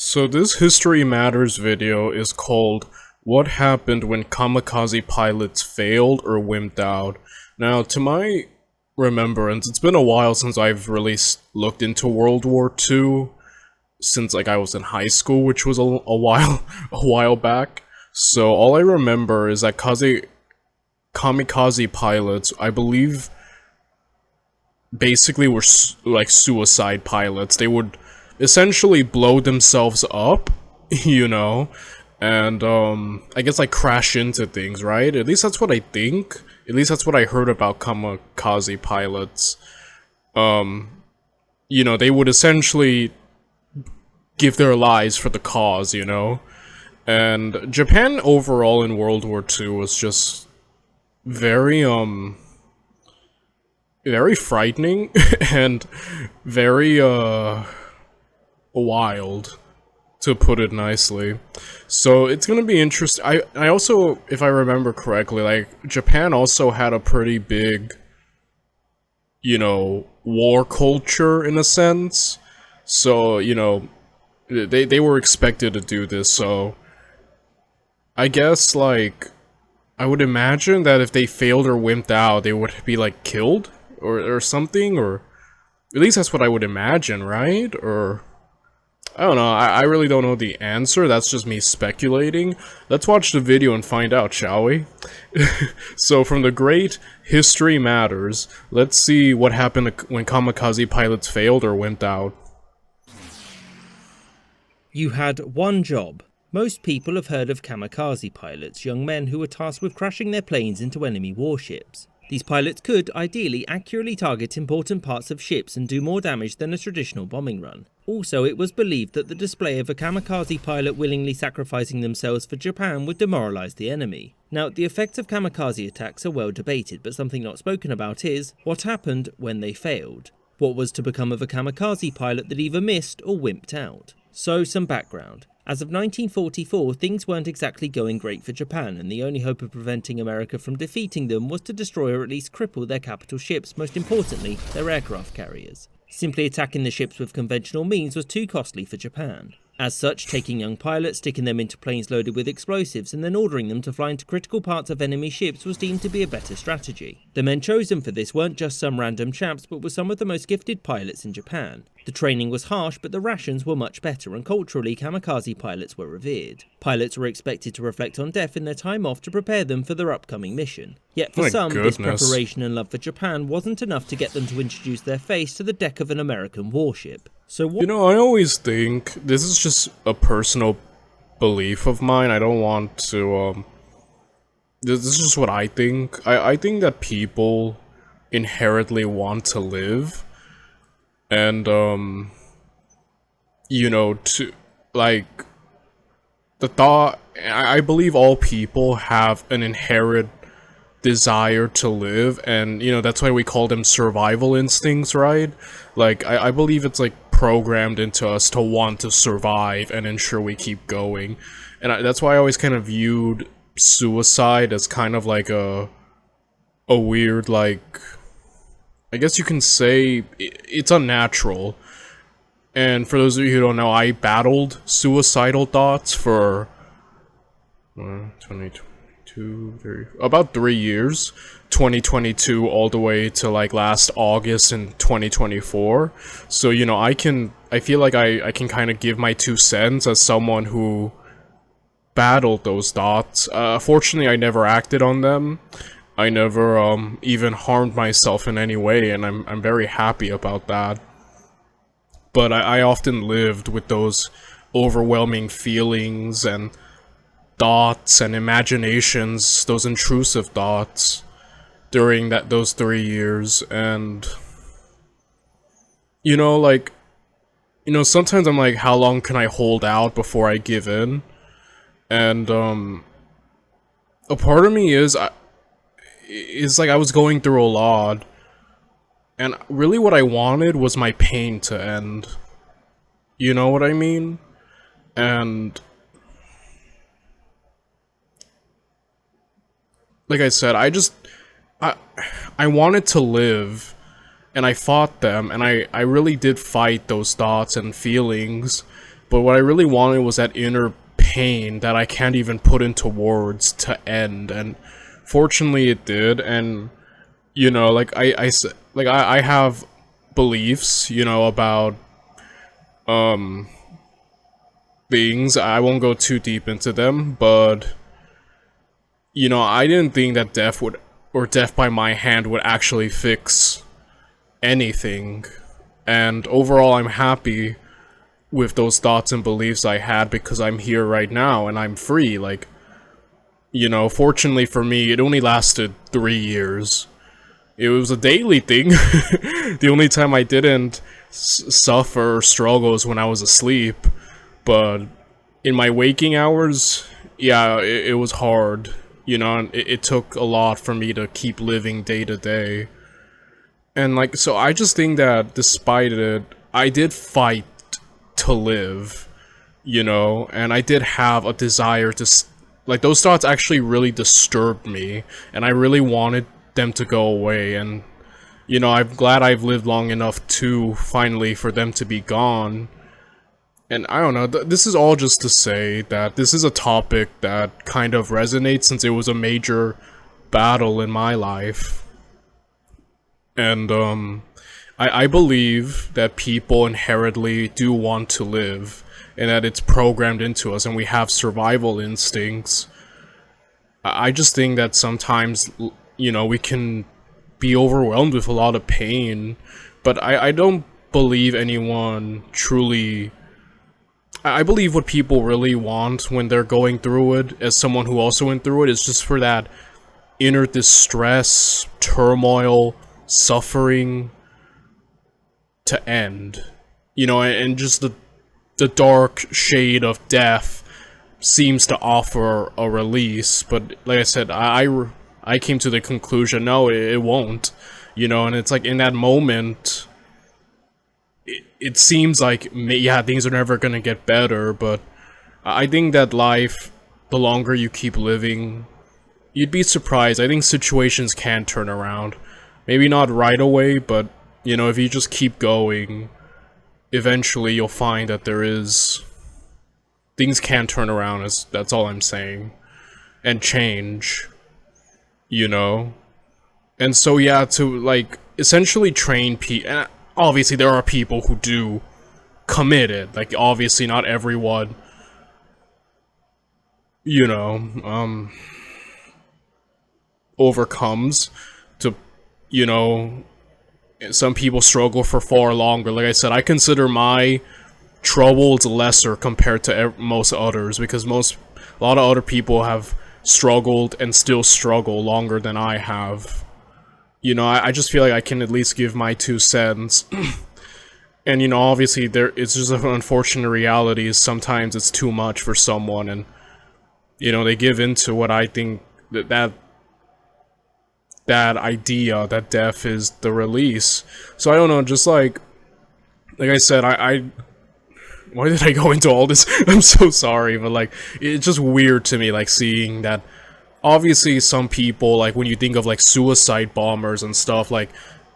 So this History Matters video is called What Happened When Kamikaze Pilots Failed or Wimped Out. Now, to my remembrance, it's been a while since I've really looked into World War II, since I was in high school, which was a while back. So all I remember is that kamikaze pilots, I believe, basically were like suicide pilots. They would essentially blow themselves up, you know, and I guess crash into things, right? At least that's what I think. At least that's what I heard about kamikaze pilots. You know, they would essentially give their lives for the cause, you know? And Japan overall in World War II was just very frightening and very wild, to put it nicely. So it's gonna be interesting. I also, if I remember correctly, Japan also had a pretty big, you know, war culture in a sense. So, you know, they were expected to do this, so I guess, I would imagine that if they failed or wimped out, they would be, killed? Or something? Or at least that's what I would imagine, right? Or I don't know, I really don't know the answer, that's just me speculating. Let's watch the video and find out, shall we? So from the great History Matters, let's see what happened when kamikaze pilots failed or wimped out. You had one job. Most people have heard of kamikaze pilots, young men who were tasked with crashing their planes into enemy warships. These pilots could, ideally, accurately target important parts of ships and do more damage than a traditional bombing run. Also, it was believed that the display of a kamikaze pilot willingly sacrificing themselves for Japan would demoralise the enemy. Now, the effects of kamikaze attacks are well debated, but something not spoken about is what happened when they failed. What was to become of a kamikaze pilot that either missed or wimped out? So, some background. As of 1944, things weren't exactly going great for Japan, and the only hope of preventing America from defeating them was to destroy or at least cripple their capital ships, most importantly, their aircraft carriers. Simply attacking the ships with conventional means was too costly for Japan. As such, taking young pilots, sticking them into planes loaded with explosives, and then ordering them to fly into critical parts of enemy ships was deemed to be a better strategy. The men chosen for this weren't just some random chaps, but were some of the most gifted pilots in Japan. The training was harsh, but the rations were much better, and culturally, kamikaze pilots were revered. Pilots were expected to reflect on death in their time off to prepare them for their upcoming mission. Yet for some, this preparation and love for Japan wasn't enough to get them to introduce their face to the deck of an American warship. So you know, I always think, this is just a personal belief of mine, I don't want to, this is just what I think. I think that people inherently want to live, and, you know, the thought, I believe all people have an inherent desire to live, and, you know, that's why we call them survival instincts, right? I believe it's, programmed into us to want to survive and ensure we keep going. And that's why I always kind of viewed suicide as kind of a weird, I guess you can say it's unnatural. And for those of you who don't know, I battled suicidal thoughts for about 3 years, 2022 all the way to last August in 2024. So, you know, I feel like I can kind of give my 2 cents as someone who battled those thoughts. Fortunately, I never acted on them. I never even harmed myself in any way, and I'm very happy about that. But I often lived with those overwhelming feelings and thoughts and imaginations, those intrusive thoughts during those 3 years. And you know, sometimes I'm how long can I hold out before I give in? And a part of me is I was going through a lot, and really what I wanted was my pain to end. You know what I mean? And like I said, I wanted to live, and I fought them, and I really did fight those thoughts and feelings but what I really wanted was that inner pain that I can't even put into words to end, and fortunately it did. And you know, like I have beliefs, you know, about things. I won't go too deep into them, but you know, I didn't think that death would, or death by my hand, would actually fix anything. And overall, I'm happy with those thoughts and beliefs I had, because I'm here right now and I'm free. Like, you know, fortunately for me, it only lasted 3 years. It was a daily thing. The only time I didn't suffer or struggle was when I was asleep. But in my waking hours, yeah, it was hard. You know, and it took a lot for me to keep living day to day. And like, so I just think that despite it, I did fight to live, you know, and I did have a desire to, like, those thoughts actually really disturbed me, and I really wanted them to go away. And, you know, I'm glad I've lived long enough to finally for them to be gone. And I don't know, this is all just to say that this is a topic that kind of resonates, since it was a major battle in my life. And, I believe that people inherently do want to live, and that it's programmed into us, and we have survival instincts. I just think that sometimes, you know, we can be overwhelmed with a lot of pain, but I don't believe anyone truly... I believe what people really want when they're going through it, as someone who also went through it, is just for that inner distress, turmoil, suffering to end. You know, and just the dark shade of death seems to offer a release. But like I said, I came to the conclusion, no, it won't. You know, and it's like in that moment... It seems like, yeah, things are never gonna get better, but I think that life, the longer you keep living, you'd be surprised. I think situations can turn around. Maybe not right away, but, you know, if you just keep going, eventually you'll find that things can turn around, that's all I'm saying. And change. You know? And so, yeah, to, like, essentially train people... Obviously, there are people who do commit it. Like, obviously, not everyone, you know, overcomes to, you know, some people struggle for far longer. Like I said, I consider my troubles lesser compared to most others, because a lot of other people have struggled and still struggle longer than I have. You know, I just feel like I can at least give my 2 cents. And, you know, obviously, it's just an unfortunate reality is sometimes it's too much for someone, and, you know, they give into what I think that idea that death is the release. So, I don't know, just like I said, why did I go into all this? I'm so sorry, but, like, it's just weird to me, like, seeing that. Obviously, some people, like, when you think of, like, suicide bombers and stuff, like,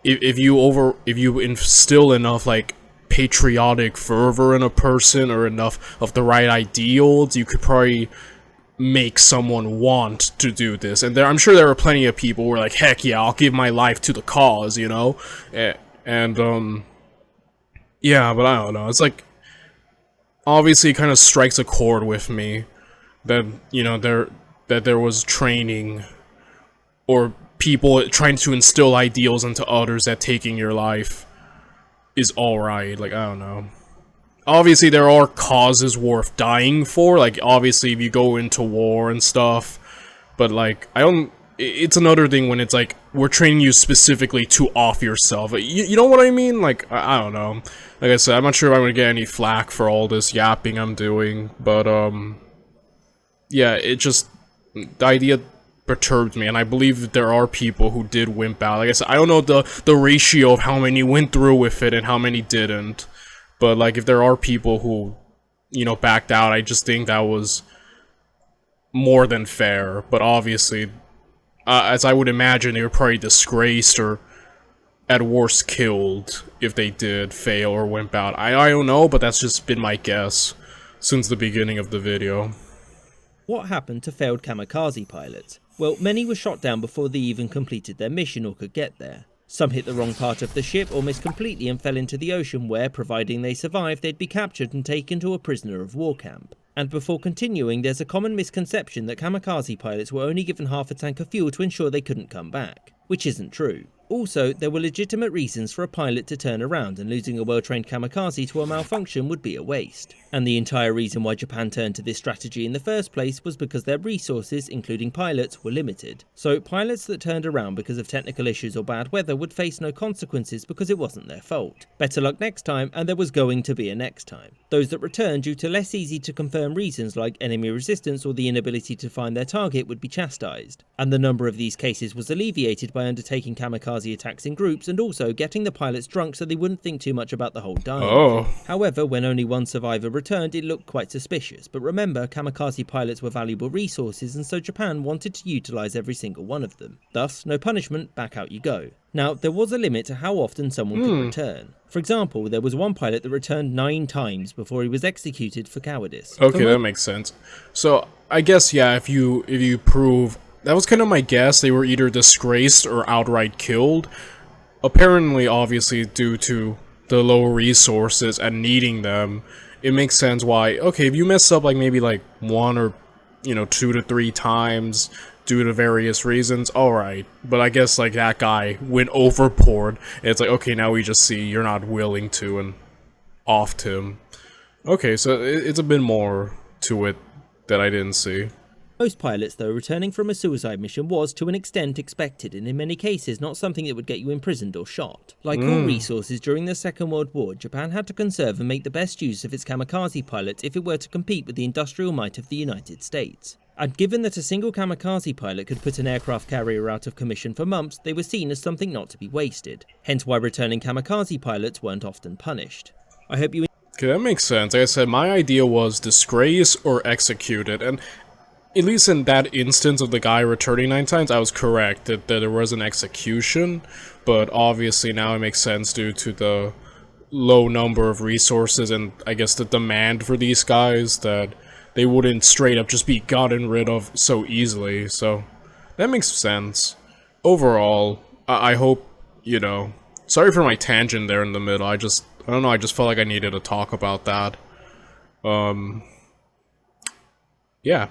if you instill enough, like, patriotic fervor in a person, or enough of the right ideals, you could probably make someone want to do this. And I'm sure there are plenty of people who are like, heck yeah, I'll give my life to the cause, you know? And, yeah, but I don't know, it's like, obviously it kind of strikes a chord with me, that, you know, that there was training, or people trying to instill ideals into others that taking your life is alright. Like, I don't know. Obviously, there are causes worth dying for, like, obviously, if you go into war and stuff, but, like, it's another thing when it's like, we're training you specifically to off yourself. You know what I mean? Like, I don't know. Like I said, I'm not sure if I'm gonna get any flack for all this yapping I'm doing, but, yeah, it just... the idea perturbed me, and I believe that there are people who did wimp out. Like I said, I don't know the ratio of how many went through with it and how many didn't, but, like, if there are people who, you know, backed out, I just think that was more than fair. But obviously, as I would imagine, they were probably disgraced, or, at worst killed if they did fail or wimp out. I don't know, but that's just been my guess since the beginning of the video. What happened to failed kamikaze pilots? Well, many were shot down before they even completed their mission or could get there. Some hit the wrong part of the ship or missed completely and fell into the ocean where, providing they survived, they'd be captured and taken to a prisoner of war camp. And before continuing, there's a common misconception that kamikaze pilots were only given half a tank of fuel to ensure they couldn't come back, which isn't true. Also, there were legitimate reasons for a pilot to turn around, and losing a well-trained kamikaze to a malfunction would be a waste. And the entire reason why Japan turned to this strategy in the first place was because their resources, including pilots, were limited. So pilots that turned around because of technical issues or bad weather would face no consequences because it wasn't their fault. Better luck next time, and there was going to be a next time. Those that returned due to less easy to confirm reasons like enemy resistance or the inability to find their target would be chastised. And the number of these cases was alleviated by undertaking kamikaze attacks in groups and also getting the pilots drunk so they wouldn't think too much about the whole dying thing. However, when only one survivor returned, it looked quite suspicious, but remember, kamikaze pilots were valuable resources and so Japan wanted to utilise every single one of them. Thus, no punishment, back out you go. Now, there was a limit to how often someone could return. For example, there was one pilot that returned 9 times before he was executed for cowardice. Okay, that makes sense. So, I guess, yeah, if you prove... That was kind of my guess, they were either disgraced or outright killed. Apparently, obviously, due to the low resources and needing them, it makes sense why, okay, if you mess up like maybe like 1 or, 2 to 3 times due to various reasons, alright. But I guess like that guy went overboard, and it's like, okay, now we just see you're not willing to, and offed him. Okay, so it's a bit more to it that I didn't see. Most pilots, though, returning from a suicide mission was, to an extent, expected, and in many cases not something that would get you imprisoned or shot. Like all resources during the Second World War, Japan had to conserve and make the best use of its kamikaze pilots if it were to compete with the industrial might of the United States. And given that a single kamikaze pilot could put an aircraft carrier out of commission for months, they were seen as something not to be wasted. Hence why returning kamikaze pilots weren't often punished. I hope you... Okay, that makes sense. Like I said, my idea was disgrace or executed, and at least in that instance of the guy returning 9 times, I was correct that there was an execution, but obviously now it makes sense due to the low number of resources and I guess the demand for these guys that they wouldn't straight up just be gotten rid of so easily, so that makes sense. Overall, I hope, sorry for my tangent there in the middle, I don't know, I just felt like I needed to talk about that. Yeah.